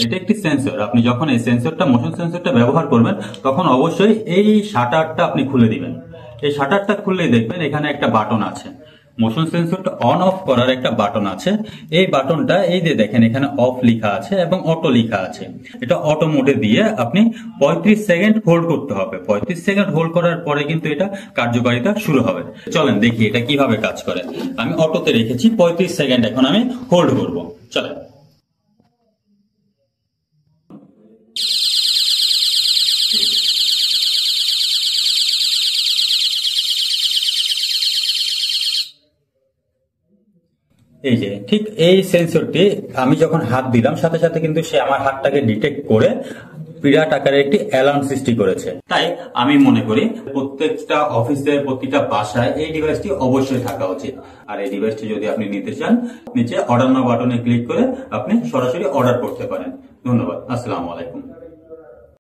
এটা একটি সেন্সর। আপনি যখন এই সেন্সরটা, মোশন সেন্সরটা ব্যবহার করবেন, তখন অবশ্যই এই শাটারটা আপনি খুলে দিবেন। এই শাটারটা খুললেই দেখবেন এখানে একটা বাটন আছে, মোশন সেন্সরটা অন অফ করার একটা বাটন আছে। এই বাটনটা এই যে দেখেন এখানে অফ লেখা আছে এবং অটো লেখা আছে। এটা অটো মোডে দিয়ে আপনি 35 সেকেন্ড হোল্ড করতে হবে। 35 সেকেন্ড হোল্ড করার পরে কিন্তু এটা কার্যকারিতা শুরু হবে। চলেন দেখি এটা কিভাবে কাজ করে। আমি অটোতে রেখেছি, 35 সেকেন্ড এখন আমি হোল্ড করব। চলেন। এই যে ঠিক এই সেন্সরটি আমি যখন হাত দিলাম, সাথে সাথে কিন্তু সে আমার হাতটাকে ডিটেক্ট করে বিরাট আকারে একটি অ্যালার্ম সৃষ্টি করেছে। তাই আমি মনে করি প্রত্যেকটা অফিসে, প্রতিটা বাসায় এই ডিভাইসটি অবশ্যই থাকা উচিত। আর এই ডিভাইসটি যদি আপনি নিতে চান, নিচে অর্ডার নাও বাটনে ক্লিক করে আপনি সরাসরি অর্ডার করতে পারেন। ধন্যবাদ। আসসালামু আলাইকুম।